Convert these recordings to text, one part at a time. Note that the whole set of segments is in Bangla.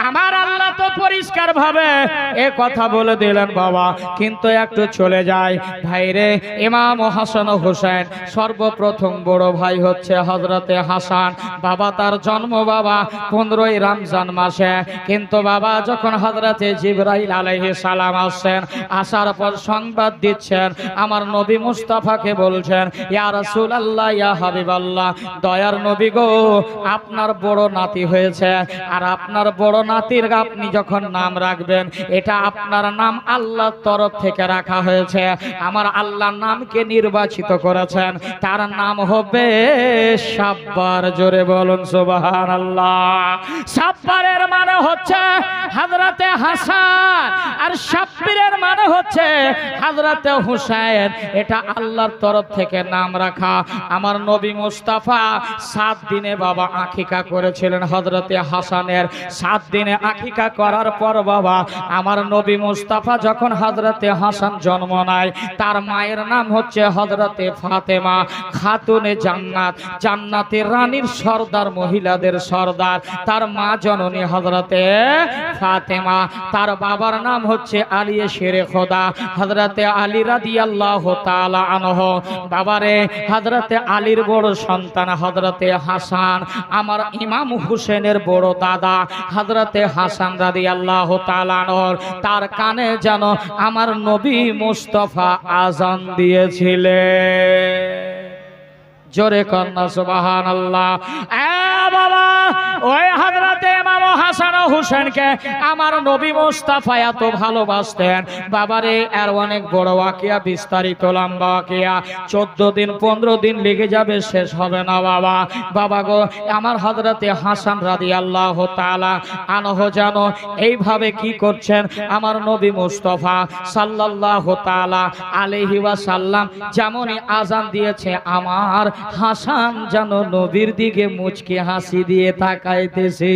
আমার আল্লাহ তো পরিষ্কার ভাবে এ কথা বলে দিলেন বাবা, কিন্তু একটু চলে যায় ভাইরে। ইমাম হাসান ও হুসেন সর্বপ্রথম বড় ভাই হচ্ছে হযরতে হাসান। বাবা তার জন্ম বাবা 15ই রমজান মাসে, কিন্তু বাবা যখন হযরতে জিবরাইল আলাইহিস সালাম আসছেন, আসার পর সংবাদ দিচ্ছেন, আমার নবী মুস্তাফাকে বলছেন, ইয়া রাসূলুল্লাহ, ইয়া হাবিবাল্লাহ, দয়ার নবী গো, আপনার বড় নাতি হয়েছে, আর আপনার বড় নাতির আপনি যখন নাম রাখবেন, এটা আপনার নাম আল্লাহর তরফ থেকে রাখা হয়েছে। আমার আল্লাহ নামকে নির্বাচিত করেছেন, তার নাম হবে সাব্বার। জোরে বলুন সুবহানাল্লাহ। সাব্বারের মানে হচ্ছে হযরতে হাসান, আর শাব্বিরের মানে হচ্ছে হযরতে হুসাইন। এটা আল্লাহর তরফ থেকে নাম রাখা। আমার নবী মুস্তাফা 7 দিনে বাবা আকিকা করেছিলেন হযরতে হাসানের। 7 দিনে আকিকা করার পর বাবা আমার নবী মুস্তাফা যখন হযরতে হাসান জন্ম নেয়, তার মায়ের নাম হচ্ছে হযরতে ফাতেমা খাতুনে জান্নাত, জান্নাতের রানীর সর্দার, মহিলাদের সর্দার। তার মা জননী হযরতে ফাতেমা, তার বাবার নাম হচ্ছে আলী শেরে খোদা, হযরতে আলী রাদিয়াল্লাহু তাআলা আনহু। বাবারে হযরতে আলীর বড় সন্তান হযরতে হাসান, আমার ইমাম হুসেনের বড় দাদা হযরতে হাসান রাদিয়াল্লাহু তাআলা আনহু, তার কানে যেন আমার নবী মুস্তাফা আযান দিয়েছিলেন। জোরে কন্যা সুবহানাল্লাহ। বাবা ওই হযরতে ইমাম হাসান ও হুসেনকে আমার নবী মুস্তাফা এত ভালোবাসতেন বাবারে। এর অনেক বড় ওয়াকিয়া, বিস্তারিত লম্বা ওয়াকিয়া, 14 দিন 15 দিন লেগে যাবে, শেষ হবে না বাবা। বাবা গো, আমার হযরতে হাসান রাদিয়াল্লাহু তাআলা আনহু জানো এইভাবে কি করছেন, আমার নবী মুস্তাফা সাল্লাল্লাহু তাআলা আলাইহি ওয়াসাল্লাম যেমনই আযান দিয়েছে, আমার হাসান যেন নবীর দিকে মুচকি হাসি দিয়ে তাকাইতেছে।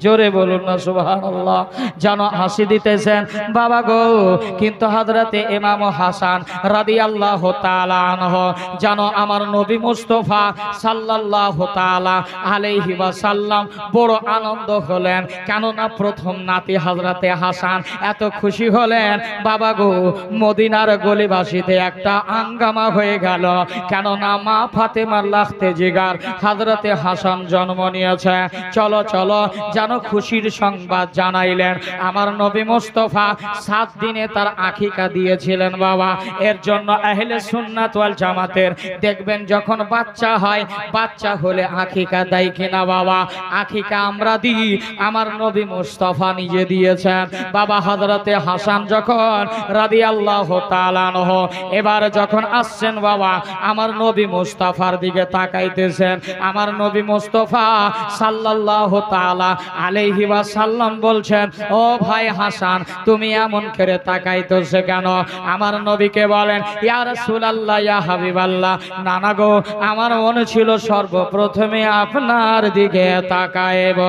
জোরে বলুন না সুবহানাল্লাহ। যেন হাসি দিতেছেন বাবা গো। কিন্তু হযরতে ইমাম হাসান রাদিয়াল্লাহু তাআলা আনহু যেন আমার নবী মুস্তাফা সাল্লাল্লাহু তাআলা আলাইহি ওয়াসাল্লাম বড় আনন্দ হলেন, কেননা প্রথম নাতি হযরতে হাসান এত খুশি হলেন বাবা গো। মদিনার গলিবাসীতে একটা আঙ্গামা হয়ে গেল, কেননা মা ফাতেমার লাখতে জিগার হযরতে হাসান জন্ম নিয়েছে। চলো চলো খুশির সংবাদ জানাইলেন। আমার নবী মুস্তাফা 7 দিনে তার আকিকা দিয়েছিলেন বাবা। এর জন্য আহলে সুন্নাত ওয়াল জামাতের দেখবেন যখন বাচ্চা হয়, বাচ্চা হলে আকিকা দেয় কিনা বাবা? আকিকা আমরা দিই, আমার নবী মুস্তাফা নিজে দিয়েছেন বাবা। হযরতে হাসান যখন রাদিয়াল্লাহু তাআলা আনহু এবার যখন আসছেন বাবা, আমার নবী মুস্তাফার দিকে তাকাইতেছেন। আমার নবী মুস্তাফা সাল্লাল্লাহু তাআলা আলাইহি ওয়াসাল্লাম বলছেন, ও ভাই হাসান, তুমি এমন করে তাকাইতেছো কেন? আমার নবীকে বলেন, ইয়া রাসূলুল্লাহ, ইয়া হাবিবাল্লাহ, নানা গো, আমার মনে ছিল সর্বপ্রথমে আপনার দিকে তাকাইব।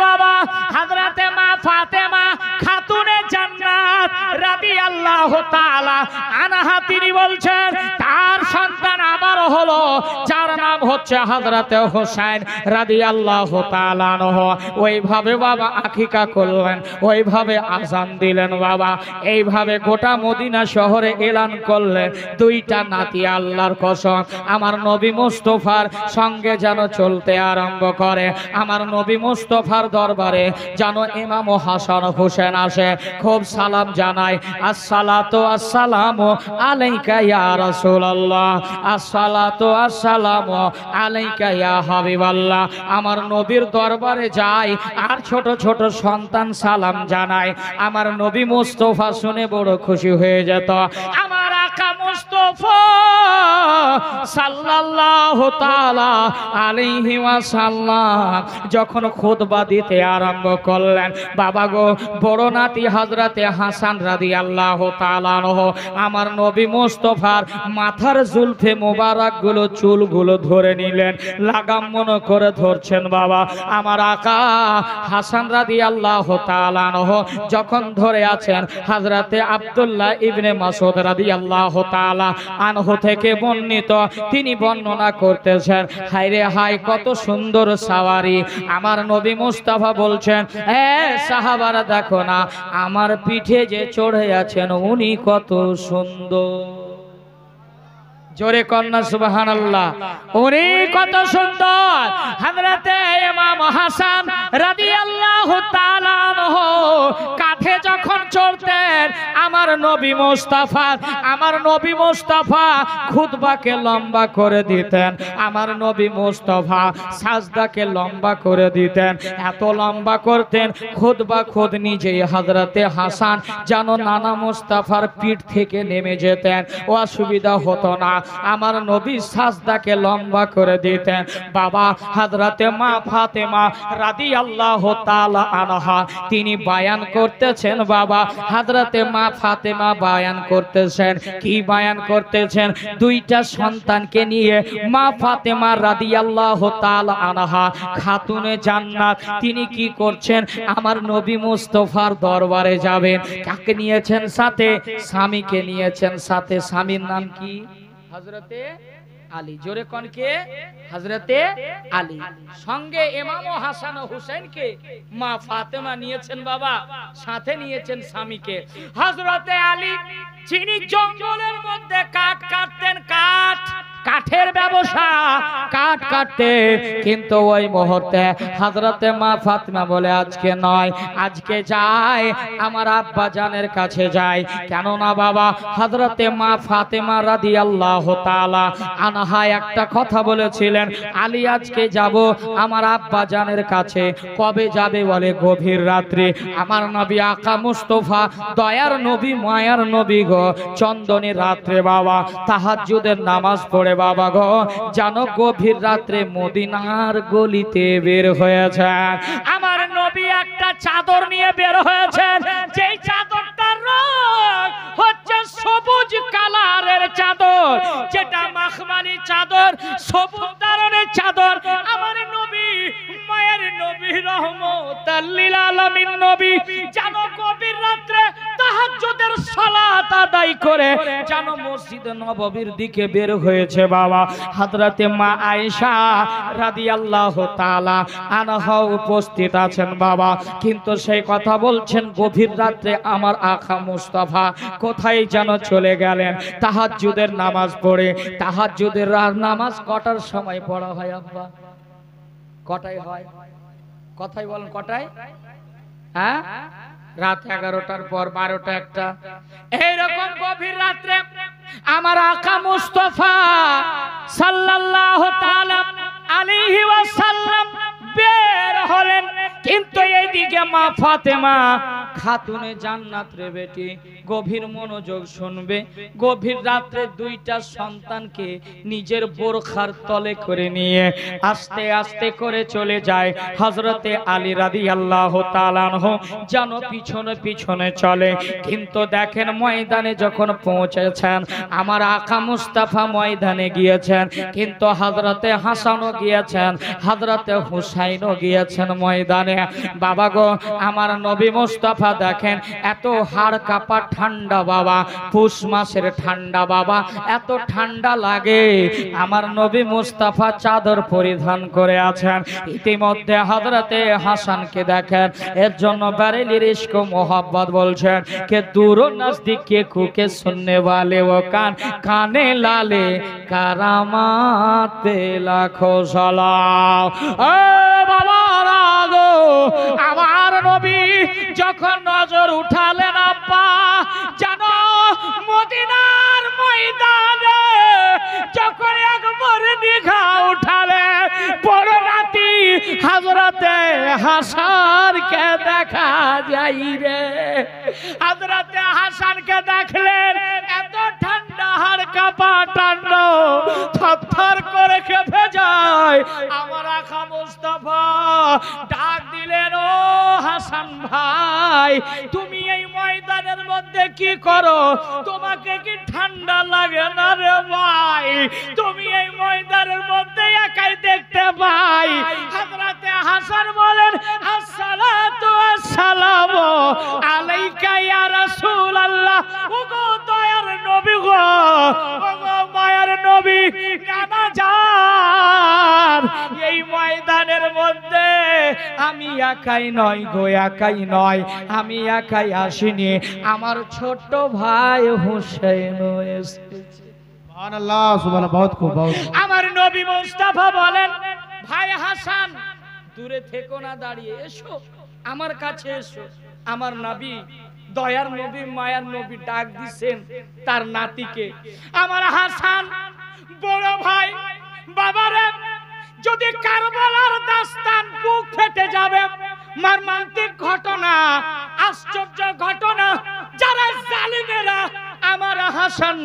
বাবা হযরতে মা ফাতেমা খাতুনে জান্নাত রাদিয়াল্লাহু তাআলা আনহা তিনি বলছেন, তার সন্তান আবার হলো, যার নাম হচ্ছে হযরতে হুসাইন রাদিয়াল্লাহু তাআলা আনহু। ওইভাবে বাবা আকিকা করলেন, ওইভাবে আযান দিলেন বাবা। এইভাবে গোটা মদিনা শহরে এলান করলেন, 2টা নাতি আল্লাহর কসম আমার নবী মুস্তাফার সঙ্গে যেন চলতে আরম্ভ করে। আমার নবী মুস্তাফার দরবারে যেন ইমাম হাসান হোসেন আসে, খুব সালাম জানায়, আসসালাতু আসসালামু আলাইকা ইয়া রাসূলুল্লাহ, আসসালাতু আসসালামু আলাইকা ইয়া হাবিবাল্লাহ। আমার নবীর দরবারে যায় আর ছোট ছোট সন্তান সালাম জানায়। আমার নবী মুস্তাফা শুনে বড় খুশি হয়ে যেত। আমার আকা মুস্তাফা সাল্লাল্লাহু তাআলা আলাইহি ওয়াসাল্লাম যখন খুতবা দিতে আরম্ভ করলেন বাবা গো, বড় নাতি হযরতে হাসান রাদিয়াল্লাহু তাআলা আনহু আমার নবী মুস্তাফার মাথার জুলফে মোবারক গুলো, চুলগুলো ধরে নিলেন, লাগাম মনে করে ধরছেন বাবা। আমার আকা হাসান রাদিয়াল্লাহু তাআলা আনহু যখন ধরে আছেন, হযরতে আব্দুল্লাহ ইবনে মাসউদ রাদিয়াল্লাহু তাআলা আনহু থেকে বর্ণিত, তিনি বর্ণনা করতেছেন, হায়রে হায় কত সুন্দর সাওয়ারি। আমার নবী মুস্তাফা বলছেন, সাহাবারা দেখো না আমার পিঠে যে চড়ে আছেন উনি কত সুন্দর। জোরে কন্যা সুবহানাল্লাহ। উনি কত সুন্দর। হযরতে ইমাম হাসান রাদিয়াল্লাহু তাআলা আনহু কাঁধে যখন চড়তেন আমার নবী মুস্তাফা খুতবাকে লম্বা করে দিতেন, আমার নবী মুস্তাফা সাজদাকে লম্বা করে দিতেন, এত লম্বা করতেন খুতবা খুদ নিজেই হযরতে হাসান যেন নানা মুস্তাফার পিঠ থেকে নেমে যেতেন, অসুবিধা হতো না। আমার নবী সাজদাকে লম্বা করে দিতেন। বাবা হযরতে মা ফাতেমা রাদিয়াল্লাহু তাআলা আনহা তিনি বায়ান করতেছেন, বাবা হযরতে মা ফাতেমা বায়ান করতেছেন, কি বায়ান করতেছেন? দুইটা সন্তানকে নিয়ে মা ফাতেমা রাদিয়াল্লাহু তাআলা আনহা খাতুনে জান্নাত তিনি কি করছেন? আমার নবী মুস্তাফার দরবারে যাবেন। কাকে নিয়েছেন সাথে? স্বামীকে নিয়েছেন সাথে। স্বামীর নাম কি? হযরতে আলী। জোরে কোন কে? হযরতে আলী। সঙ্গে ইমাম হাসান ও হুসাইনকে মা ফাতেমা নিয়েছেন, বাবা সাথে নিয়েছেন স্বামীকে। হযরতে আলী যিনি জঙ্গলের মধ্যে কাঠ কাটতেন, কাঠের ব্যবসা, কাঠ কাটতে, কিন্তু ওই মুহূর্তে হযরতে মা ফাতেমা বলে আজকে নয়, আজকে যাই আমার আব্বা জানের কাছে যাই। কেন না বাবা হযরতে মা ফাতেমা রাদিয়াল্লাহু তাআলা আনহা একটা কথা বলেছিলেন, আলী আজকে যাব আমার আব্বা জানের কাছে। কবে যাবে? বলে গভীর রাত্রে। আমার নবী আকা মুস্তাফা দয়ার নবী মায়ার নবী গো চন্দনী রাত্রে বাবা তাহাজ্জুদের নামাজ পড়ে বাবা গো জানো গভীর রাত্রে মদিনার গলিতে বের হয়েছেন। আমার নবী একটা চাদর নিয়ে বের হয়েছেন, যেই চাদরটার রং হচ্ছে সবুজ কালারের চাদর, যেটা মাখমালি চাদর, সবুজ ধরনের চাদর। আমার নবী মায়ের নবী রহমাতাল লিল আলামিন নবী জানো গভীর রাত্রে তাহাজ্জুদের সালাত আদায় করে জানো মসজিদ নববীর দিকে বের হয়েছে বাবা। হযরতে মা আয়েশা রাদিয়াল্লাহু তাআলা আনহা উপস্থিত আছেন বাবা, কিন্তু সেই কথা বলছেন গভীর রাত্রে আমার আকা মুস্তাফা কোথায় যেন চলে গেলেন তাহাজ্জুদের নামাজ পড়ে। তাহাজ্জুদের নামাজ কটার সময় পড়া হয় আব্বা? কটায় হয়? কথাই বলেন কটায়? হ্যাঁ, রাত 11টার পর, 12টা, 1টা, এইরকম গভীর রাত্রে আমার আকা মুস্তাফা সাল্লাল্লাহু তাআলা আলাইহি ওয়াসাল্লাম বের হলেন। কিন্তু এইদিকে মা ফাতেমা খাতুনে জান্নাত রে বেটি গভীর মনোযোগ শুনবে, গভীর রাত্রে দুইটা সন্তানকে নিজের বোরখার তলে করে নিয়ে আস্তে আস্তে করে চলে যায় হযরতে আলী রাদিয়াল্লাহু তাআলা আনহু যেন পিছনে পিছনে চলে। কিন্তু দেখেন ময়দানে যখন পৌঁছেছেন আমার আকা মুস্তাফা ময়দানে গিয়েছেন, কিন্তু হযরতে হাসানও গিয়েছেন, হযরতে হুসাইনও গিয়েছেন ময়দানে। বাবা গো আমার নবী মুস্তাফা দেখেন এত হাড় কাঁপা ঠান্ডা বাবা, পুষ মাসের ঠান্ডা বাবা, এত ঠান্ডা লাগে। আমার নবী মুস্তাফা চাদর পরিধান করে আছেন। ইতিমধ্যে হযরতে হাসানকে দেখেন, এর জন্য বারেলির ইশক ও মোহাব্বত বলছেন কে দূর নজদীক কে কুকে सुनने वाले वो कान काने लाले करामात पे लाखों सलाम। ओ बाबा রাগো আমার নবী যখন নজর উঠালেন আব্বা জানো মদিনার ময়দানে যখন একবার নিঘা উঠালে বড় নাতি হযরতে হাসানকে দেখা যায় রে। হযরতে হাসানকে দেখলেন এত ঠান্ডা হাড় কাঁপা ঠান্ডা থরথর করে কেঁপে যায়। আমার আকা মুস্তাফা ডাক দিলেন, ও হাসান ভাই তুমি এই ময়দানের মধ্যে কি করো? তোমাকে কি ঠান্ডা লাগে না রে ভাই? তুমি এই ময়দানের মধ্যে একাই দেখতে পাই। হযরতে হাসান বলেন, আসসালাতু ওয়াসসালামু আলাইকা ইয়া রাসূলুল্লাহ। ওগো দয়ার নবী গো, ওগো মায়ের আমি একাই নয় গো, একাই নয়, আমি একাই আসিনি, আমার ছোট ভাই হুসেন এসেছে। সুবহানাল্লাহ, সুবহানাল্লাহ, বহুত খুব, বহুত খুব। আমার নবী মুস্তাফা বলেন, ভাই হাসান দূরে থেকো না, দাঁড়িয়ে এসো, আমার কাছে এসো। আমার নবী, দয়ার নবী, মায়ার নবী ডাক দিছেন তার নাতিকে, আমার হাসান বড় ভাই, বাবারে যদি কারবালার দাস্তান বুক ফেটে যাবে, মর্মান্তিক ঘটনা, আশ্চর্য ঘটনা, যারা জালিমেরা আমার হাসান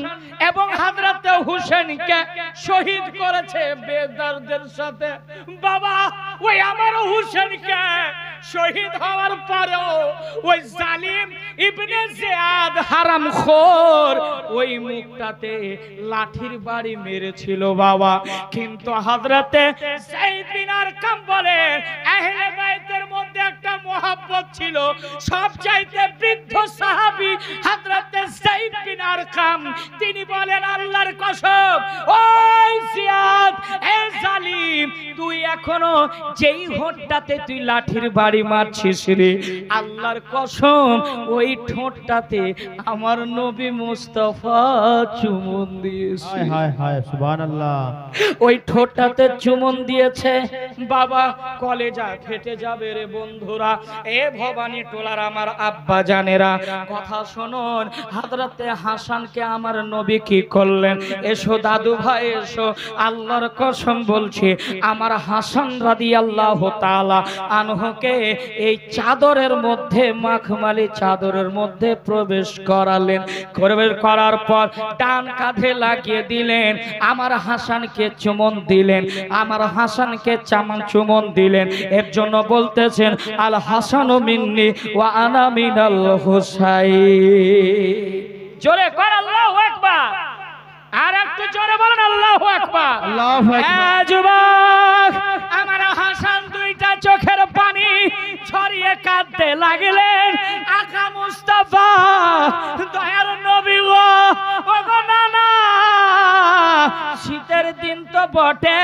এবং হযরত হুসেনকে শহীদ করেছে বেদরদের সাথে, বাবা ওই আমার হুসেনকে শহীদ হওয়ার পরেও ওই জালিম ইবনে জিয়াদ হারামখোর ওই মুখটাতে লাঠির বাড়ি মেরেছিল বাবা। কিন্তু হযরতে যায়েদ বিন আরকাম বলে, আহলে বাইতের মধ্যে একটা মহব্বত ছিল, সবচাইতে বৃদ্ধ সাহাবী হযরতে যায়েদ বিন আরকাম, তিনি বলেন, আল্লাহর কসম ওই জিয়াদ, এ জালিম, তুই এখনো যেই হোঁটটাতে তুই লাঠির বাড়ি মারছিস রে, আল্লাহর কসম ওই ঠোঁটটাতে আমার নবী মুস্তাফা চুমন দিয়েছে। হায় হায় হায়, সুবহানাল্লাহ। ওই ঠোঁটটাতে চুমন দিয়েছে বাবা, কলেজা ফেটে যাবে রে বন্ধুরা। এ ভবানী টোলার আমার আব্বা জানেরা, কথা শুনুন, হযরতে হাসানকে আমার নবী কি করলেন? এসো দাদু ভাই এসো, আল্লাহর কসম বলছি, আমার হাসান রাদিয়াল্লাহু তাআলা আনহুকে এই চাদরের মধ্যে, মাখমালি চাদরের মধ্যে প্রবেশ করালেন। প্রবেশ করার পর ডান কাঁধে লাগিয়ে দিলেন, আমার হাসানকে চুমন দিলেন, আমার হাসানকে চুমন দিলেন। এর জন্য বলতেছেন, আল হাসানু মিন্নি ওয়া আনা মিনাল হুসাইন। জোরে কর আল্লাহু আকবার, আর একটু জোরে বলেন আল্লাহু আকবার। আল্লাহু আকবার। যুবক, আমার হাসান দুইটা চোখের পানি ছড়িয়ে কাঁদতে লাগলেন, আকা মুস্তাফা, দয়ার নবী গো, ওগো নানা, শীতের দিন তো বটে,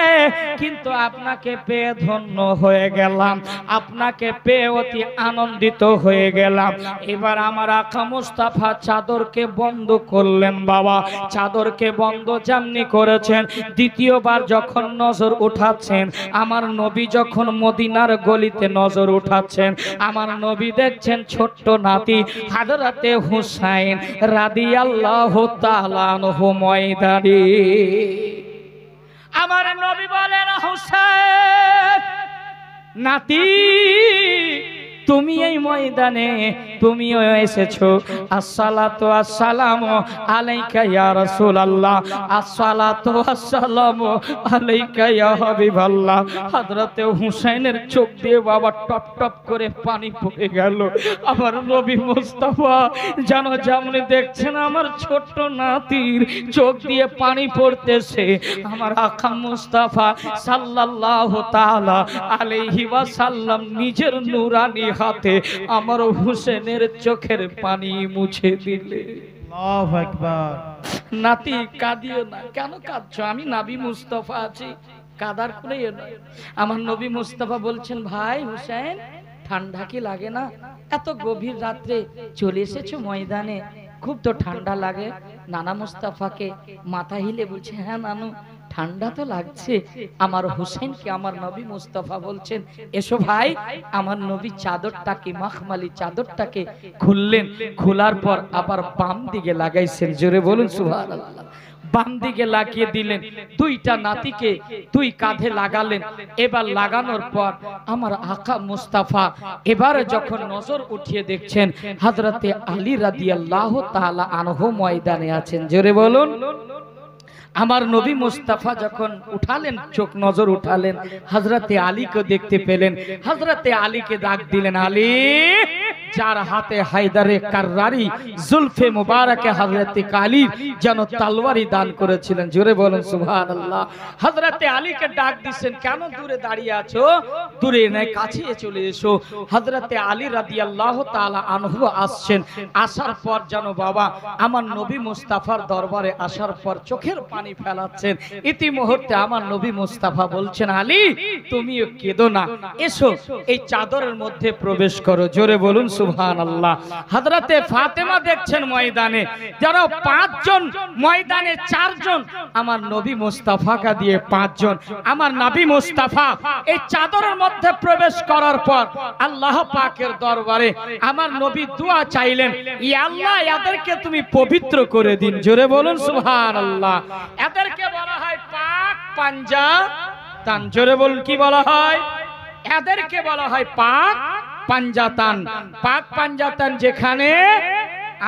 কিন্তু আপনাকে পেয়ে ধন্য হয়ে গেলাম, আপনাকে পেয়ে অতি আনন্দিত হয়ে গেলাম। এবার আমার আকা মুস্তাফা চাদরকে বন্ধ করলেন বাবা, চাদরকে বন্ধ যেমনি করেছেন, দ্বিতীয়বার যখন নজর উঠাচ্ছেন, আমার নবী যখন মদিনার গলিতে নজর উঠাচ্ছেন, আমার নবী দেখছেন ছোট্ট নাতি হযরতে হুসাইন রাদিয়াল্লাহু তাআলা আনহু ময়দানে। আমার নবী বলেন, হুসাইন নাতি, তুমি এই ময়দানে তুমিও এসেছো, আসসালাতু আসসালামু আলাইকা ইয়া রাসূলুল্লাহ, আসসালাতু আসসালামু আলাইকা ইয়া হাবিবাল্লাহ। হযরতে হুসাইনের চোখ দিয়ে বাবা টপ টপ করে পানি পড়ে গেল। আমার নবী মুস্তাফা যেন যেমনি দেখছেন আমার ছোট্ট নাতির চোখ দিয়ে পানি পড়তেছে, আমার আকা মুস্তাফা সাল্লাল্লাহু তাআলা আলাইহি ওয়াসাল্লাম নিজের নূরানি হাতে আমার হুসেনের চোখের পানি মুছে দিলে। আল্লাহু আকবার। নাতি কাঁদিও না, কেন কাঁদছো? আমি নবী মুস্তাফা আছি, কাদার করে নয়। আমার নবী মুস্তাফা বলছেন, ভাই হুসেন, ঠান্ডা কি লাগে না? এত গভীর রাত্রে চলে এসেছো ময়দানে, খুব তো ঠান্ডা লাগে। নানা মুস্তাফাকে মাথা হিলে বলছে, হ্যাঁ নানু, ঠান্ডা তো লাগছে। আমার হুসেনকে আমার নবী মুস্তাফা বলছেন, এসো ভাই। আমার নবী চাদরটাকে, মাখমালি চাদরটাকে খুললেন, খোলার পর আবার বাম দিকে লাগাইছেন। জোরে বলুন সুবহানাল্লাহ। বাম দিকে লাগিয়ে দিলেন, দুইটা নাতিকে দুই কাঁধে লাগালেন। এবার লাগানোর পর আমার আকা মুস্তাফা এবারে যখন নজর উঠিয়ে দেখছেন, হযরতে আলী রাদিয়াল্লাহু তাআলা আনহু ময়দানে আছেন। জোরে বলুন। আমার নবী মুস্তাফা যখন উঠালেন চোখ, নজর উঠালেন, হযরতে আলীকে দেখতে পেলেন। হযরতে আলীকে ডাক দিলেন, আলী যার হাতে হায়দারে কাররারি জুলফে মুবারকে হযরতে আলী যেন তলোয়ারি দান করেছিলেন। জোরে বলুন সুবহানাল্লাহ। হযরতে আলীকে ডাক দিবেন, কেন দূরে দাঁড়িয়ে আছো? দূরে নয়, কাছে চলে এসো। হযরতে আলী রাদিয়াল্লাহু তাআলা আনহু আসছেন। আসার পর যেন বাবা আমার নবী মুস্তাফার দরবারে আসার পর চোখের পানি ফেলাচ্ছেন। ইতি মুহূর্তে আমার নবী মুস্তাফা বলছেন, আলী তুমিও কেঁদো না, এসো এই চাদরের মধ্যে প্রবেশ করো। জোরে বলুন সুবহানাল্লাহ। হযরতে ফাতেমা দেখছেন ময়দানে যারা 5 জন, ময়দানে 4 জন, আমার নবী মুস্তাফাকে দিয়ে 5 জন। আমার নবী মুস্তাফা এই চাদরের মধ্যে প্রবেশ করার পর আল্লাহ পাকের দরবারে আমার নবী দোয়া চাইলেন, ইয়া আল্লাহ এদেরকে তুমি পবিত্র করে দিন। জোরে বলুন সুবহানাল্লাহ। এদেরকে বলা হয় পাক পাঞ্জা তান। জোরে বলুন কি বলা হয়? এদেরকে বলা হয় পাক পাঞ্জাতান। পাক পাঞ্জাতান যেখানে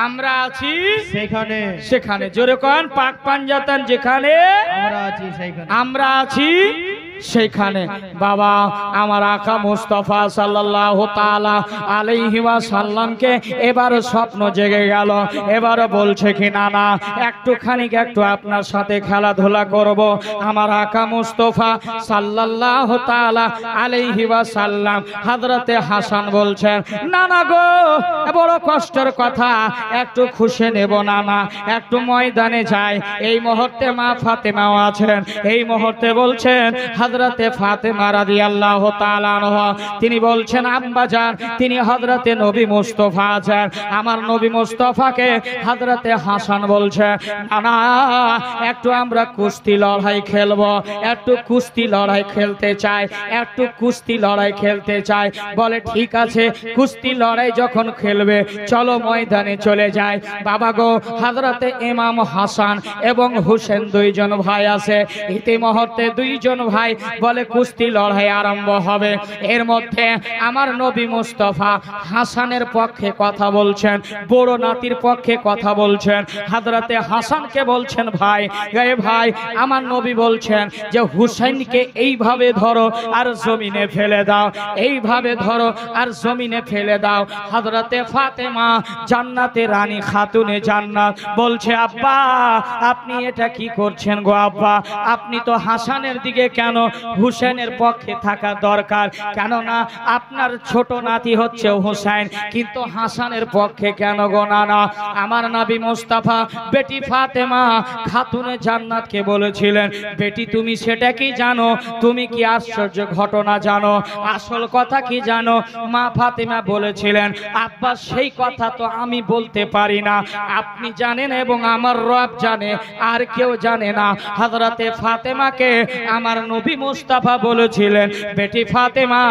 আমরা আছি সেখানে, সেখানে। জোরে কোন পাক পাঞ্জাতান যেখানে আমরা আছি সেখানে, আমরা আছি সেখানে। বাবা আমার আকা মুস্তাফা সাল্লাল্লাহু তাআলা আলাইহি ওয়াসাল্লামকে এবার স্বপ্ন জেগে গেল। এবার বলছে কি না না একটুখানি একটু আপনার সাথে খেলাধুলা করব। আমার আকা মুস্তাফা সাল্লাল্লাহু তাআলা আলাইহি ওয়াসাল্লাম হযরতে হাসান বলছেন, না না গো বড় কষ্টের কথা, একটু খুশি নেব না না, একটু ময়দানে যাই। এই মুহূর্তে মা ফাতেমাও আছেন। এই মুহূর্তে বলছেন হযরতে ফাতেমা রাদিয়াল্লাহু তাআলা আনহা, তিনি বলছেন আম্মা জান, তিনি হযরতে নবী মুস্তাফা আছেন। আমার নবী মুস্তাফাকে হযরতে হাসান বলছে, না একটু আমরা কুস্তি লড়াই খেলবো, একটু কুস্তি লড়াই খেলতে চাই, একটু কুস্তি লড়াই খেলতে চাই। বলে ঠিক আছে, কুস্তি লড়াই যখন খেলবে চলো ময়দানে চলে যাই। বাবা গো হযরতে ইমাম হাসান এবং হুসেন 2 জন ভাই আছে। ইতি মুহূর্তে 2 জন ভাই বলে কুস্তি লড়াই আরম্ভ হবে। এর মধ্যে আমার নবী মুস্তাফা হাসানের পক্ষে কথা বলছেন, বড় নাতির পক্ষে কথা বলছেন। হযরতে হাসানকে বলছেন, ভাই এ ভাই আমার নবী বলছেন যে হুসাইনকে এইভাবে ধরো আর জমিনে ফেলে দাও, এইভাবে ধরো আর জমিনে ফেলে দাও। হযরতে ফাতেমা জান্নাতে রানী খাতুনে জান্নাত বলছে, আব্বা আপনি এটা কি করছেন গো আব্বা? আপনি তো হাসানের দিকে কেন, হুসেনের পক্ষে থাকা দরকার, কেননা আপনার ছোট নাতি হচ্ছে হুসাইন, কিন্তু হাসানের পক্ষে কেন গো? না আমার নবী মুস্তাফা বেটি ফাতেমা খাতুনে জান্নাতকে বলেছিলেন, বেটি তুমি সেটা কি জানো? তুমি কি আশ্চর্য ঘটনা জানো? আসল কথা কি জানো? মা ফাতেমা বলেছিলেন, আব্বা সেই কথা তো আমি বলতে পারি না, আপনি জানেন এবং আমার রব জানে, আর কেউ জানে না। হযরতে ফাতেমাকে আমার নবী মুস্তাফা বলেছিলেন, বেটি ফাতেমা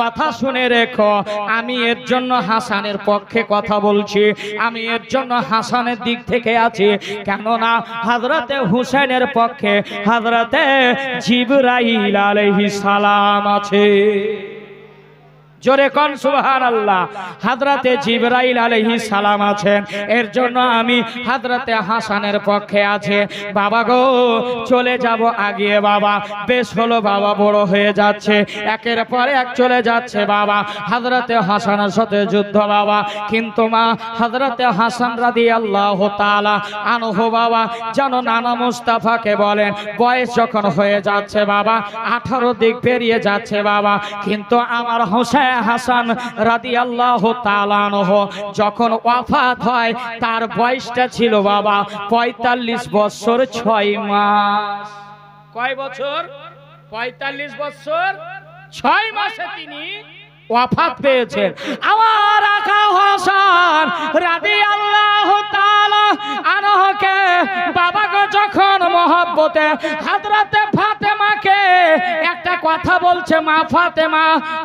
কথা শুনে রেখো, আমি এর জন্য হাসানের পক্ষে কথা বলছি, আমি এর জন্য হাসানের দিক থেকে আছি, কেননা হযরতে হুসাইনের পক্ষে হযরতে জিবরাইল আলাইহিস সালাম আছে। জোরে কোন সুবহানাল্লাহ। হযরতে জিবরাইল আলাইহিস সালাম আছেন, এর জন্য আমি হযরতে হাসানের পক্ষে আছে। বাবা গো চলে যাব আগিয়ে। বাবা বেশ হলো, বাবা বড় হয়ে যাচ্ছে, একের পর এক চলে যাচ্ছে বাবা হযরতে হাসানের সাথে যুদ্ধ বাবা। কিন্তু মা হযরতে হাসান রাদিয়াল্লাহু তাআলা আনহু বাবা যেন নানা মুস্তাফাকে বলেন, বয়স যখন হয়ে যাচ্ছে বাবা 18 দিক পেরিয়ে যাচ্ছে বাবা, কিন্তু আমার হোসেন হাসান রাদিয়াল্লাহু তাআলা আনহু যখন ওয়াফাত হয় তার বয়সটা ছিল বাবা 45 বছর 6 মাস। কয় বছর? 45 বছর 6 মাসে তিনি ওয়াফাত পেয়েছেন। আমার আকা হাসান রাদিয়াল্লাহু তাআলা আনহুকে বাবা গো যখন মহব্বতে হযরতে ফাতেমাকে একটা কথা বলছে, মা ফাতেমা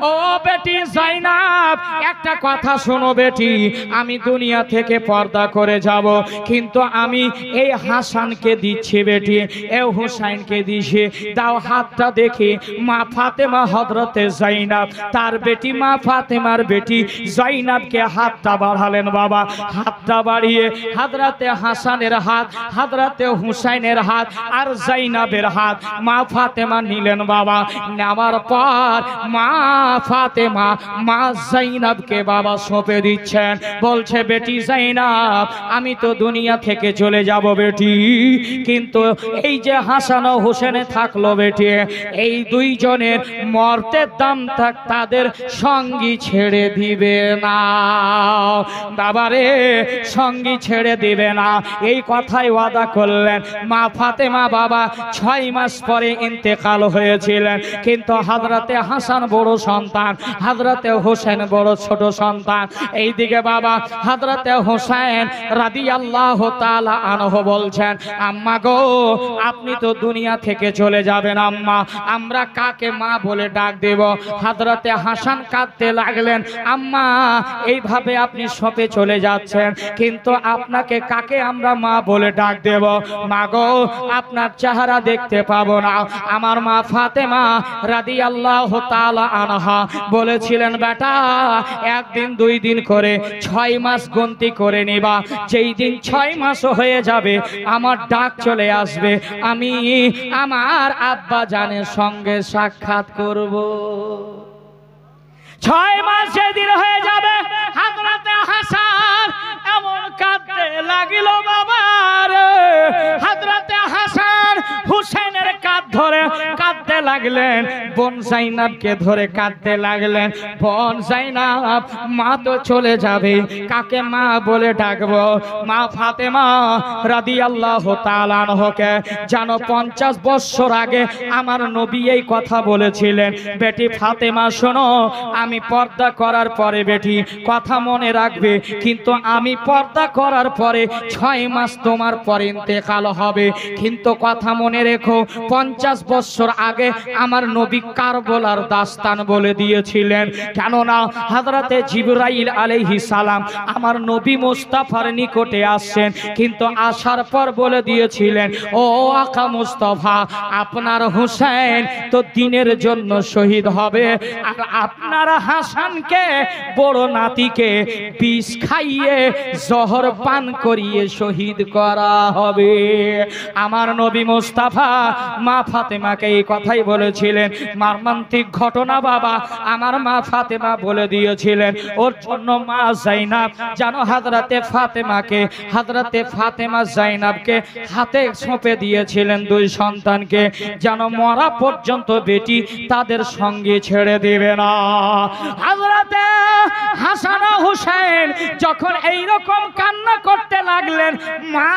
ও বেটি যায়নাব একটা কথা শোনো বেটি, আমি দুনিয়া থেকে পর্দা করে যাব, কিন্তু আমি এই হাসানকে দিচ্ছি বেটি, এই হুসাইনকে দিছি, দাও হাতটা দেখি। মা ফাতেমা হযরতে যায়নাব তার বেটি মা ফাতেমার বেটি যায়নাবকে হাতটা বাড়ালেন বাবা। হাতটা বাড়িয়ে হযরতে হাসান হাসানের হাত, হযরতে হুসাইনের হাত আর জাইনাবের হাত মা ফাতেমা নিলেন বাবা। নেওয়ার পর মা ফাতেমা মা জাইনাবকে বাবা সঁপে দিচ্ছেন, বলছে বেটি জাইনাব আমি তো দুনিয়া থেকে চলে যাব বেটি, কিন্তু এই যে হাসান ও হোসেনে থাকলো বেটি, এই দুইজনের মর্তের দাম থাক তাদের সঙ্গী ছেড়ে দিবে না বাবারে, সঙ্গী ছেড়ে দিবে না। এই কথাই ওয়াদা করলেন। মা ফাতেমা বাবা 6 মাস পরে ইন্তেকাল হয়েছিলেন, কিন্তু হযরতে হাসান বড় সন্তান, হযরতে হোসেন বড় ছোট সন্তান। এইদিকে বাবা হযরতে হোসেন রাদিয়াল্লাহু তাআলা আনহু বলছেন, আম্মা গো আপনি তো দুনিয়া থেকে চলে যাবেন আম্মা, আমরা কাকে মা বলে ডাক দেব? হযরতে হাসান কাঁদতে লাগলেন, আম্মা এইভাবে আপনি সপে চলে যাচ্ছেন, কিন্তু আপনাকে কাকে আমরা মা বলে ডাক দেব? মা গো আপনার চেহারা দেখতে পাবো না। আমার মা ফাতেমা রাদিয়াল্লাহু তাআলা আনহা বলেছিলেন, বেটা একদিন 2 দিন করে 6 মাস গন্তি করে নিবা, যেই দিন 6 মাস হয়ে যাবে আমার ডাক চলে আসবে, আমি আমার আব্বা জানের সঙ্গে সাক্ষাৎ করব। 6 মাস যেদিন হয়ে যাবে হযরতে হাসান এমন কাঁদতে লাগিল বাবার, হযরতে হাসান হুসাইনের কাঁধ ধরে কাঁদতে লাগলেন, বোন জাইনাবকে ধরে কাঁদতে লাগলেন। বোন জাইনাব মা তো চলে যাবে, কাকে মা বলে ডাকবো? মা ফাতেমা রাদিয়াল্লাহু তাআলা আনহাকে জানো 50 বছর আগে আমার নবী এই কথা বলেছিলেন, বেটি ফাতেমা শোনো, আমি পর্দা করার পরে বেটি কথা মনে রাখবে, কিন্তু আমি পর্দা করার পরে 6 মাস তোমার পরে ইন্তেকাল হবে, কিন্তু কথা মনে রেখো 50 বছর আগে আমার নবী কারবালার দাস্তান বলে দিয়েছিলেন। কেননা হযরতে জিবরাইল আলাইহিস সালাম আমার নবী মুস্তাফার নিকটে আসছেন, কিন্তু আসার পর বলে দিয়েছিলেন, ও আকা মুস্তাফা আপনার হুসাইন তো দ্বীনের জন্য শহীদ হবে, আর আপনার হাসানকে বড় নাতিকে বিষ খাইয়ে জহর পান করিয়ে শহীদ করা হবে। আমার নবী মুস্তাফা মা ফাতেমাকে এই কথাই বলেছিলেন। মর্মান্তিক ঘটনা বাবা আমার মা ফাতেমা বলে দিয়েছিলেন, ওর জন্য মা জাইনাব জানো হযরতে ফাতেমা জাইনাবকে হাতে সঁপে দিয়েছিলেন 2 সন্তানকে, যেন মরা পর্যন্ত বেটি তাদের সঙ্গে ছেড়ে দিবে না। হযরতে হাসান ও হুসাইন যখন এই রকম কান্না করতে লাগলেন, মা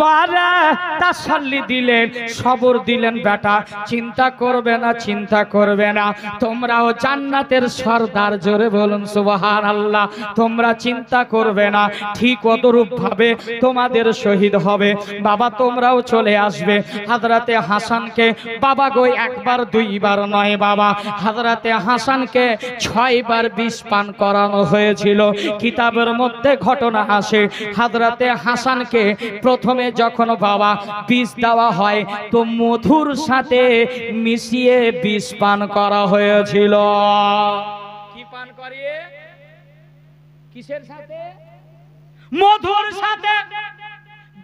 বারে তাসাল্লি দিলেন, সবর দিলেন, বেটা চিন্তা করবে না, চিন্তা করবে না, তোমরাও জান্নাতের সরদার, জোরে বলুন সুবহানাল্লাহ, তোমরা চিন্তা করবে না, ঠিক অনুরূপ ভাবে তোমাদের শহীদ হবে বাবা, তোমরাও চলে আসবে। হযরতে হাসানকে বাবা গো 1 বার 2 বার নয় বাবা, হযরতে হাসানকে 6 বার বিষ পান করানো হয়েছিল। কিতাবের মধ্যে ঘটনা আসে, হযরতে হাসানকে প্রথমে যখন বাবা বিষ দেওয়া হয় তো মধুর সাথে মিশিয়ে বিষ পান করা হয়েছিল। কি পান করিয়ে? কিসের সাথে? মধুর সাথে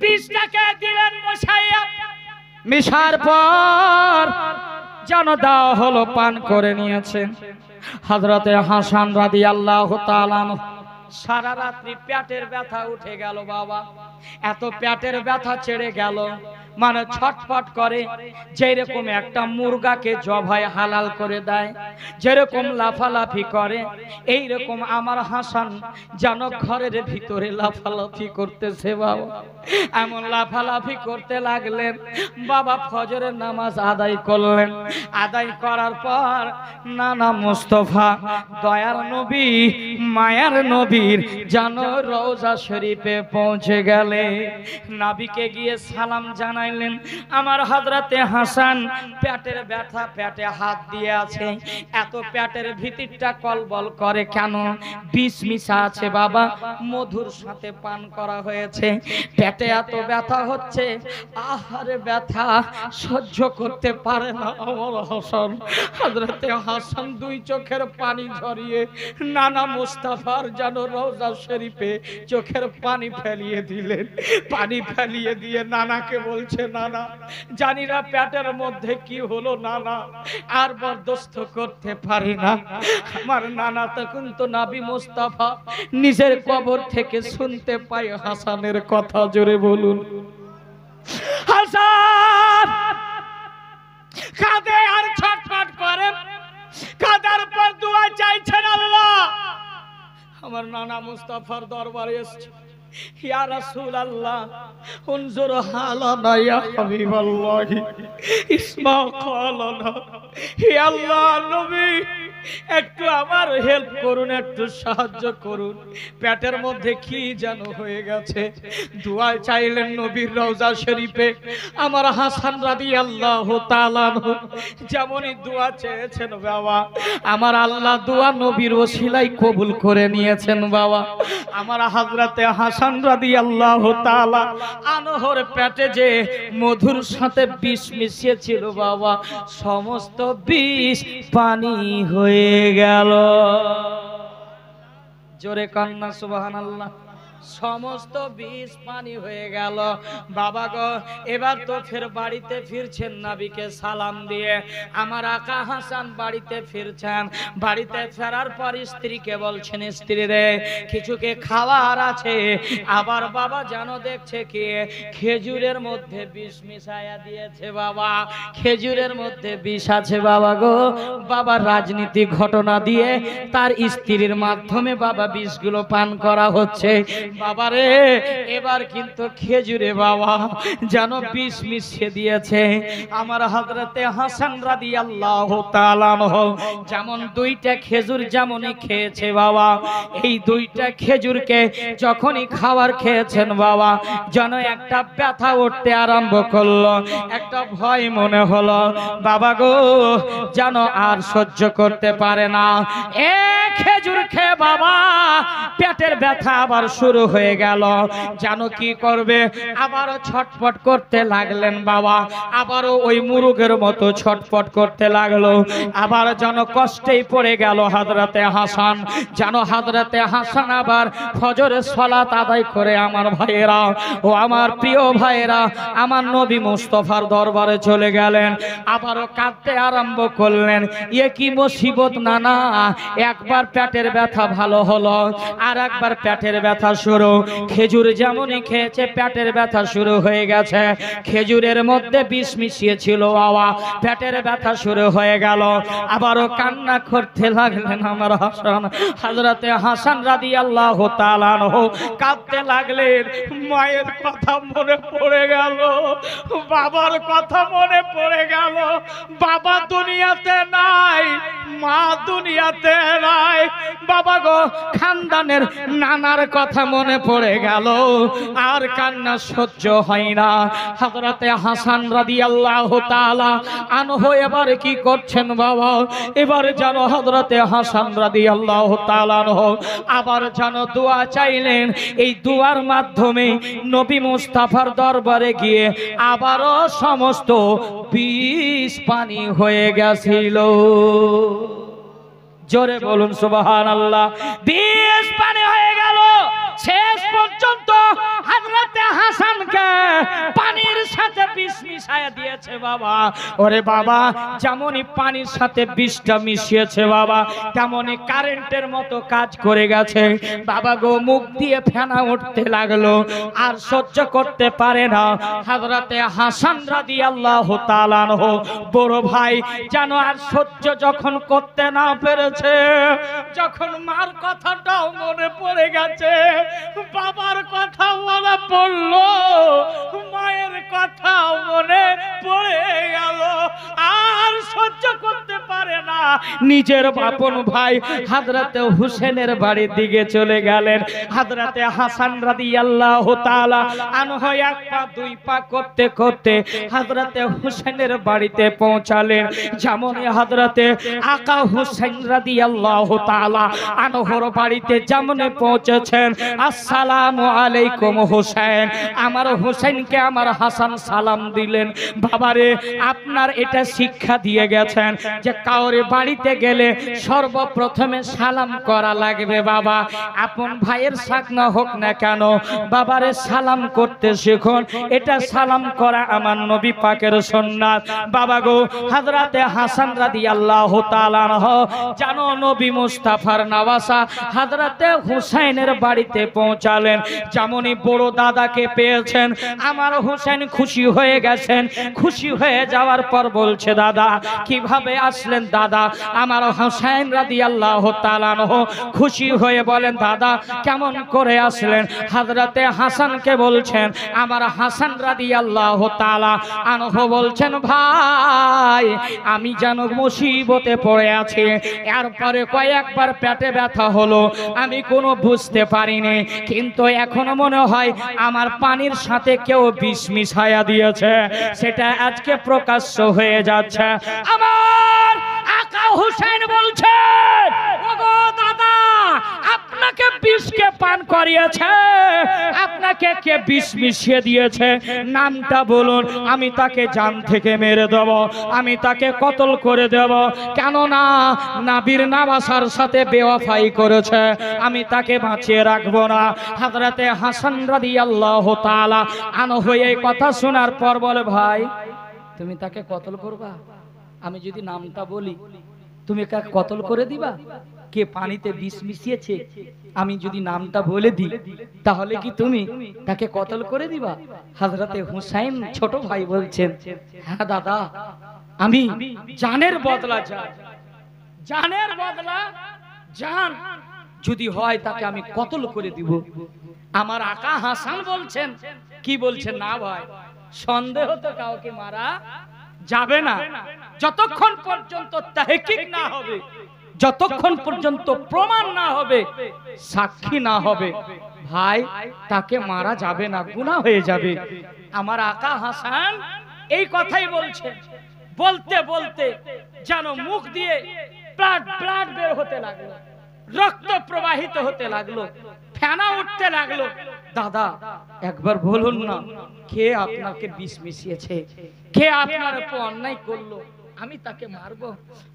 বিষটাকে দিলেন মিশাইয়া, মিশার পর যেন দেওয়া হলো, পান করে নিয়েছেন। হযরতে হাসান রাদিয়াল্লাহু তাআলা সারা রাত্রি পেটের ব্যথা উঠে গেল বাবা, এত পেটের ব্যথা ছেড়ে গেল, মানে ছটফট করে, যেরকম একটা মুরগাকে জবাই হালাল করে দেয়, যেরকম লাফালাফি করে, এই রকম আমার হাসান যেন ঘরের ভিতরে লাফালাফি করতেছে বাবা। এমন লাফালাফি করতে লাগলেন বাবা, ফজরের নামাজ আদায় করলেন। আদায় করার পর নানা মুস্তাফা দয়ার নবী মায়ার নবীর যেন রওজা শরীফে পৌঁছে গেলে, নবীকে গিয়ে সালাম জানাই চাইলেন আমার হযরতে হাসান পেটের ব্যথা, পেটে হাত দিয়ে আছে, এত পেটের ভিতরটা কলবল করে কেন? বিষ মিশা আছে বাবা, মধুর সাথে পান করা হয়েছে, পেটে এত ব্যথা হচ্ছে, আহারে ব্যথা সহ্য করতে পারে না আমার হাসান। হযরতে হাসান দুই চোখের পানি ঝরিয়ে নানা মুস্তাফার যেন রওজা শরীফে চোখের পানি ফেলিয়ে দিলেন। পানি ফেলিয়ে দিয়ে নানাকে বলছে, নানা জানি না পেটের মধ্যে কি হলো নানা, আর বরদাস্ত করতে পারি না। আমার নানা তখন তো নবী মুস্তাফা নিজের কবর থেকে শুনতে পাই হাসানের কথা। জোরে বলুন হাসান কাঁদে আর ছটফট করে, কাঁদার পর দোয়া চাইছেন আল্লাহ। আমার নানা মুস্তাফার দরবারে এসেছে, ইয়া রাসূলুল্লাহ উনজুর হালানা ইয়া হাবিবাল্লাহ ইসমা কালানা, হে আল্লাহ নবী একটু আমার হেল্প করুন, একটু সাহায্য করুন, পেটের মধ্যে কি যেন হয়ে গেছে। দোয়া চাইলেন নবীর রওজা শরীফে। আমার হাসান রাদিয়াল্লাহু তাআলা যেমনই দোয়া চেয়েছেন বাবা, আমার আল্লাহ দোয়া নবীর ওসিলায় কবুল করে নিয়েছেন বাবা। আমার হযরতে হাসান রাদিয়াল্লাহু তাআলা আনহর পেটে যে মধুর সাথে বিষ মিশিয়ে ছিল বাবা, সমস্ত বিষ পানি হয়ে গেল। জোরে কান্না সুবহানাল্লাহ। সমস্ত বিষ পানি হয়ে গেল বাবা গো। এবার তো ফের বাড়িতে ফিরছেন নবীকে সালাম দিয়ে। আমার আকা হাসান বাড়িতে ফিরছেন, বাড়িতে ফেরার পর স্ত্রীকে বলছেন, স্ত্রী রে কিছুকে খাওয়ার আছে। আবার বাবা জানো দেখছে কি খেজুরের মধ্যে বিষ মিশায়া দিয়েছে বাবা, খেজুরের মধ্যে বিষ আছে বাবা গো। বাবা রাজনীতি ঘটনা দিয়ে তার স্ত্রীর মাধ্যমে বাবা বিষগুলো পান করা হচ্ছে বাবারে। এবার কিন্তু খেজুরে বাবা যেন বিষ মিশিয়ে দিয়েছে। আমার হযরতে হাসান রাদিয়াল্লাহু তাআলা আনহু যেমন দুইটা খেজুর যেমনই খেয়েছে বাবা, এই দুইটা খেজুরকে যখনই খাবার খেয়েছেন বাবা, যেন একটা ব্যথা উঠতে আরম্ভ করলো, একটা ভয় মনে হলো বাবা গো, যেন আর সহ্য করতে পারে না। এ খেজুর খেয়ে বাবা পেটের ব্যথা আবার শুরু হয়ে গেল। জানো কি করবে? আবারও ছটফট করতে লাগলেন বাবা, আবারও ওই মুরুগের মতো ছটফট করতে লাগলো। আবার যেন কষ্টেই পড়ে গেল হযরতে হাসান। যেন হযরতে হাসান আবার ফজরের সালাত আদায় করে আমার ভাইয়েরা ও আমার প্রিয় ভাইয়েরা আমার নবী মুস্তাফার দরবারে চলে গেলেন। আবারও কাঁদতে আরম্ভ করলেন, এ কি মুসিবত নানা, একবার পেটের ব্যথা ভালো হলো, আর একবার পেটের ব্যথা শুরু। খেজুর যেমনই খেয়েছে পেটের ব্যথা শুরু হয়ে গেছে। খেজুরের মধ্যে বিষ মিশিয়েছিল বাবা, পেটের ব্যথা শুরু হয়ে গেল। আবারও কান্না করতে লাগলেন আমার হাসান। হযরতে হাসান রাদিয়াল্লাহু তাআলা আনহু কাঁদতে লাগলেন। মায়ের কথা মনে পড়ে গেল, বাবার কথা মনে পড়ে গেল। বাবা দুনিয়াতে নাই, মা দুনিয়াতে নাই বাবা গো। খানদানের নানার কথা মনে পড়ে গেল, আর কান্না সহ্য হয় না। হযরতে হাসান রাদিয়াল্লাহু তাআলা আনহু এবার কি করছেন বাবা? এবার যেন হযরতে হাসান রাদিয়াল্লাহু তাআলা আনহু আবার যেন দোয়া চাইলেন। এই দোয়ার মাধ্যমে নবী মুস্তাফার দরবারে গিয়ে আবারও সমস্ত বিষ পানি হয়ে গেছিল। জোরে বলুন সুবহানাল্লাহ। বিষ পানি হয়ে গেল। শেষ পর্যন্ত হযরতে হাসানকে পানির সাথে বিষ মিশায়া দিয়েছে বাবা। ওরে বাবা, যেমনই পানির সাথে বিষটা মিশিয়েছে বাবা, তেমনই কারেন্টের মতো কাজ করে গেছে বাবা গো। মুখ দিয়ে ফেনা উঠতে লাগলো, আর সহ্য করতে পারে না হযরতে হাসান রাদিয়াল্লাহু তাআলা আনহু বড় ভাই যেন আর সহ্য যখন করতে না পেরেছে, যখন মার কথাটাও মনে পড়ে গেছে, বাবার কথা মনে পড়লো, মায়ের কথা মনে পড়ে গেল, আর সহ্য করতে পারে না, নিজের আপন ভাই হযরতে হুসেনের বাড়ির দিকে চলে গেলেন। হযরতে হাসান রাদিয়াল্লাহু তাআলা আনহু এক পা দুই পা করতে করতে হযরতে হুসেনের বাড়িতে পৌঁছালেন। যেমনই হযরতে আকা হুসেন রাদিয়াল্লাহু তাআলা আনহুর বাড়িতে যেমন পৌঁছেছেন, আসসালামু আলাইকুম হুসেন, আমার হুসেনকে আমার হাসান সালাম দিলেন। বাবারে, আপনার এটা শিক্ষা দিয়ে গেছেন যে কাউরে বাড়িতে গেলে সর্বপ্রথমে সালাম করা লাগবে। বাবা, আপন ভাইয়ের শাক না হোক না কেন, বাবারে সালাম করতে শিখুন। এটা সালাম করা আমার নবী পাকের সুন্নাত। বাবা গো, হযরতে হাসান রাদিয়াল্লাহু তাআলা আনহু জানো নবী মুস্তাফার নওয়াসা হযরতে হুসাইনের বাড়িতে পৌঁছালেন। যেমনই বড় দাদাকে পেয়েছেন, আমার হুসেন খুশি হয়ে গেছেন। খুশি হয়ে যাওয়ার পর বলছে, দাদা কিভাবে আসলেন? দাদা, আমার হুসেন রাদিয়াল্লাহু তাআলা আনহু খুশি হয়ে বলেন, দাদা কেমন করে আসলেন? হযরতে হাসানকে বলছেন, আমার হাসান রাদিয়াল্লাহু তাআলা আনহু বলছেন, ভাই আমি যেন মুসিবতে পড়ে আছি, এরপরে কয়েকবার পেটে ব্যথা হলো, আমি কোনো বুঝতে পারিনি, কিন্তু এখন মনে হয় আমার পানির সাথে কেউ বিষ মিশায়া দিয়েছে, সেটা আজকে প্রকাশ্য হয়ে যাচ্ছে। আমার আকা হুসেন বলছেন, ওগো দাদা, আপনাকে বিষকে পান করিয়েছে, আপনাকে কে বিষ মিশিয়ে দিয়েছে, নামটা বলুন, আমি তাকে জান থেকে মেরে দেব, আমি তাকে কতল করে দেব, কেননা নবীর নওয়াসার সাথে বেওয়াফাই করেছে, আমি তাকে বাঁচিয়ে রাখবো না। হযরতে হাসান রাদিয়াল্লাহু তাআলা আনহু এই কথা শোনার পর বলে, ভাই তুমি তাকে কতল করবা? আমি যদি নামটা বলি তুমি কাকে কতল করে দিবা? কে পানিতে বিষ মিশিয়েছে আমি যদি নামটা বলে দিই, তাহলে কি তুমি তাকে কতল করে দিবা? হযরতে হুসাইন ছোট ভাই বলছেন, হ্যাঁ দাদা, আমি জানের বদলা চাই, জানের বদলা জান যদি হয় তাকে আমি কতল করে দিব। আমার আকা হাসান বলছেন, কি বলছেন? না ভাই, সন্দেহ তো কাউকে মারা যাবে না, যতক্ষণ পর্যন্ত তাহকিক না হবে, যতক্ষণ পর্যন্ত প্রমাণ না হবে, সাক্ষী না হবে, ভাই তাকে মারা যাবে না, গুনাহ হয়ে যাবে। আমার আকা হাসান এই কথাই বলছে। বলতে বলতে যেন মুখ দিয়ে ব্লাড বের হতে লাগলো, রক্ত প্রবাহিত হতে লাগলো, ফেনা উঠতে লাগলো। দাদা একবার বলুন না, কে আপনাকে বিষ মিশিয়েছে? কে আপনার উপর অন্যায় করলো? আমি তাকে মারবো?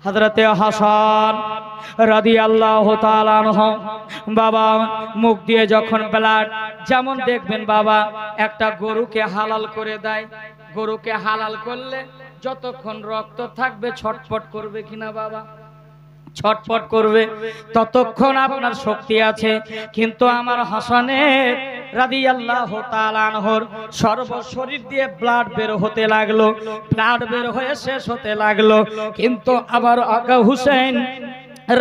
হযরতে হাসান রাদিয়াল্লাহু তাআলা আনহু বাবা মুখ দিয়ে যখন ব্লাড, যেমন দেখবেন বাবা একটা গরুকে হালাল করে দেয়, গরুকে হালাল করলে যতক্ষণ রক্ত থাকবে ছটফট করবে কিনা বাবা? ছটফট করবে, ততক্ষণ আপনার শক্তি আছে। কিন্তু আমার হাসানের রাদিয়াল্লাহু তাআলা আনহুর সর্ব শরীর দিয়ে ব্লাড বের হতে লাগলো, ব্লাড বের হয়ে শেষ হতে লাগলো। কিন্তু আবার আকা হুসেন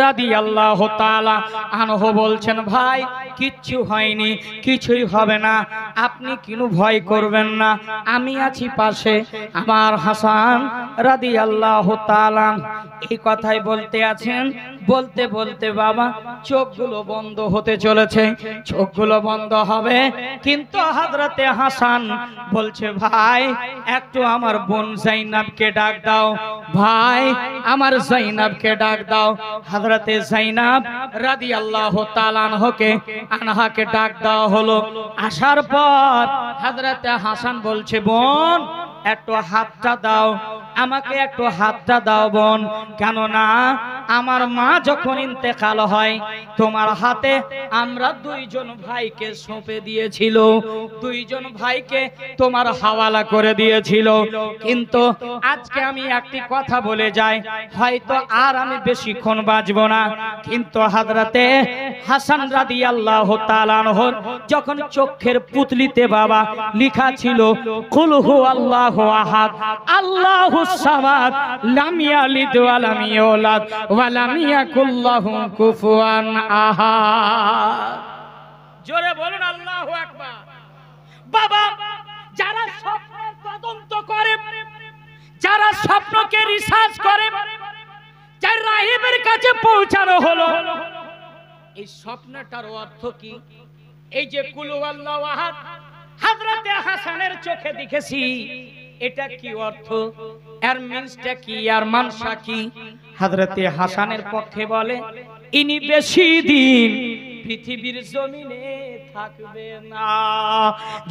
রাদিয়াল্লাহু তাআলা আনহু বলছেন, ভাই কিচ্ছু হয়নি, কিছুই হবে না, আপনি কোনো ভয় করবেন না, আমি আছি পাশে। আমার হাসান রাদিয়াল্লাহু তাআলা এই কথাই বলতে আছেন, বলতে বলতে বাবা চোখগুলো বন্ধ হতে চলেছে, চোখগুলো বন্ধ হবে, কিন্তু হযরতে হাসান বলছে, ভাই একটু আমার বোন যায়নাবকে ডাক দাও, ভাই আমার যায়নাবকে ডাক দাও। হযরতে যায়নাব রাদিয়াল্লাহু তাআলা আনহাকে ডাক দেওয়া হলো। আসার পর হযরতে হাসান বলছে, বোন একটু হাতটা দাও, আমাকে একটু হাতটা দাও বোন, কেননা আমার মা যখন ইন্তেকাল হয় তোমার হাতে আমরা দুইজন ভাইকে সঁপে দিয়েছিল, দুইজন ভাইকে তোমার হাওয়ালা করে দিয়েছিল। কিন্তু আজকে আমি একটি কথা বলে যাই, হয়তো আর আমি বেশিক্ষণ বাঁচব না, কিন্তু হযরতে হাসান রাদিয়াল্লাহু তাআলা আনহুর যখন চোখের পুতলিতে বাবা লেখা ছিল কুল হুয়াল্লাহু আহাদ আল্লাহুস সামাদ লাম ইয়ালিদ ওয়া লাম ইউলাদ ওয়া লাম ইয়াকুল লাহু কুফুয়ান আহাদ। জোরে বলুন আল্লাহু আকবার। বাবা যারা স্বপ্নের করে, যারা স্বপ্নকে রিসার্চ করে, যার রাহিবের কাছে পৌঁছানো হলো এই স্বপ্নটার অর্থ কি। এই যে কুল হুয়াল্লাহু আহাদ হযরতে হাসানের চোখে দেখেছি, এটা কি অর্থ, এর মিন্সটা কি, আর মানসা কি। হযরতে হাসানের পক্ষে বলে ইনি বেশি দিন পৃথিবীর জমিনে থাকবে না।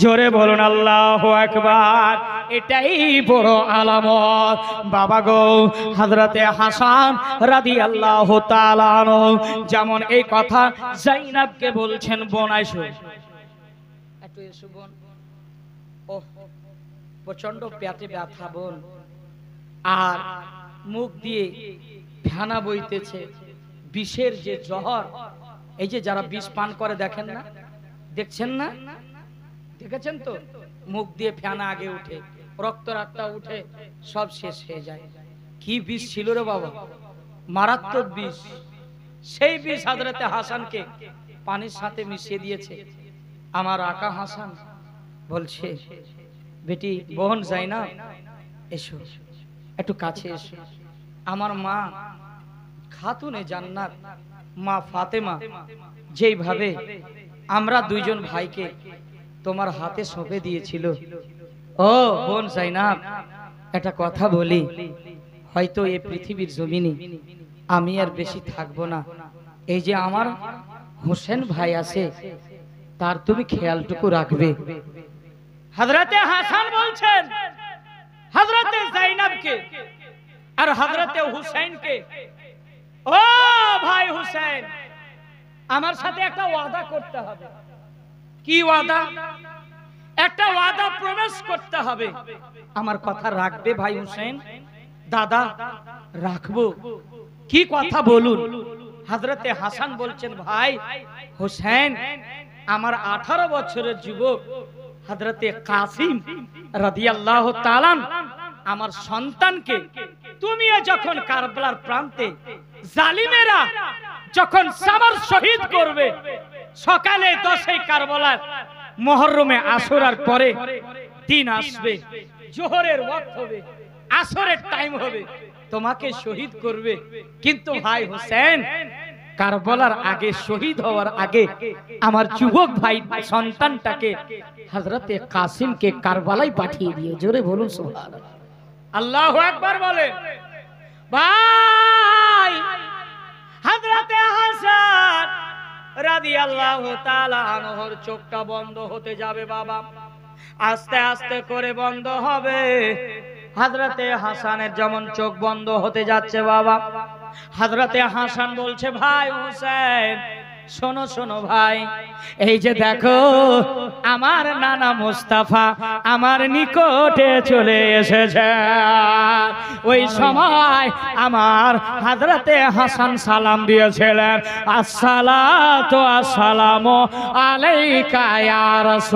জোরে বলুন আল্লাহু আকবার। এটাই বড় আলামত। বাবা গো, হযরতে হাসান রাদিয়াল্লাহু তাআলা আনহু যেমন এই কথা যায়েনবকে বলছেন, বোন আইসো, একটু এসো বোন, ও প্রচন্ড পেটে ব্যথা বোন, আর মুখ দিয়ে ফেনা বইতেছে, বিষের যে জহর, এই যে যারা বিষ পান করে দেখেন না, দেখছেন না, দেখেছেন তো, মুখ দিয়ে ফেনা আগে উঠে, রক্ত রাতটা উঠে, সব শেষ হয়ে যায়। কি বিষ ছিল রে বাবা, মারাত্মক বিষ। সেই বিষ হযরতে হাসানকে পানির সাথে মিশিয়ে দিয়েছে। আমার আকা হাসান বলছে, বেটি বোন যায়নব এসো, একটু কাছে এসো। আমার মা খাতুনে জান্নাত মা ফাতেমা যেইভাবে আমরা দুইজন ভাইকে তোমার হাতে সঁপে দিয়েছিল, ও বোন যায়নব একটা কথা বলি, হয়তো এই পৃথিবীর জমিনে আমি আর বেশি থাকবো না। এই যে আমার হোসেন ভাই আছে, তার তুমি খেয়ালটুকু রাখবে। হযরতে হাসান বলছেন হযরতে যায়েনবকে আর হযরতে হুসাইনকে, ও ভাই হুসাইন, আমার সাথে একটা ওয়াদা করতে হবে। কি ওয়াদা? একটা ওয়াদা প্রমিস করতে হবে। আমার কথা রাখবে ভাই হুসাইন? দাদা রাখবো। কি কথা বলুন। হযরতে হাসান বলছেন, ভাই হুসাইন, আমার 18 বছরের যুবক হযরতে কাসিম রাদিয়াল্লাহু তাআলা আমার সন্তানকে তুমি যখন কারবালার প্রান্তে জালিমেরা যখন সামার শহীদ করবে, সকালে 10 কারবালার মুহররমে আশুরার পরে দিন আসবে, জোহরের ওয়াক্ত হবে, আসরের টাইম হবে, তোমাকে শহীদ করবে। কিন্তু ভাই হোসেন, কারবালার আগে, শহীদ হওয়ার আগে আমার যুবক ভাই সন্তানটাকে হযরতে কাসিমকে কারবালায় পাঠিয়ে দিও। জোরে বলুন সুবহানাল্লাহ। আল্লাহু আকবার বলে। ভাই হযরতে হাসান রাদিয়াল্লাহু তাআলা আনহুর চোখটা বন্ধ হতে যাবে বাবা, আস্তে আস্তে করে বন্ধ হবে। হযরতে হাসানের যেমন চোখ বন্ধ হতে যাচ্ছে বাবা, হযরতে হাসান বলছে, ভাই হুসাইন শোনো শোনো ভাই, এই যে দেখো আমার নানা মুস্তাফা আমার নিকটে চলে এসেছে। ওই সময় আমার হযরতে হাসান সালাম দিয়েছিলেন, আসসালাতু আসসালামু আলাইকা ইয়া রাসূল।